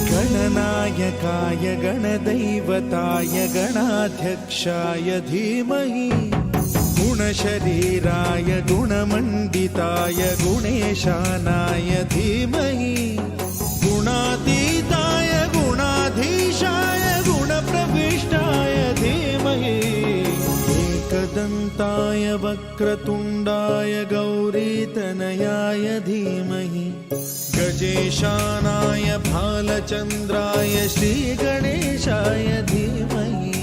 गणनायकाय गणदैवताय गणाध्यक्षाय धीमहि गुणशरीराय गुणमण्डिताय गुणेशानाय धीमहि गुणातीताय गुणाधीशाय गुणप्रविष्टाय धीमहि एकदन्ताय वक्रतुण्डाय गौरीतनयाय धीमहि गजेशानाय भालचन्द्राय श्रीगणेशाय धीमहि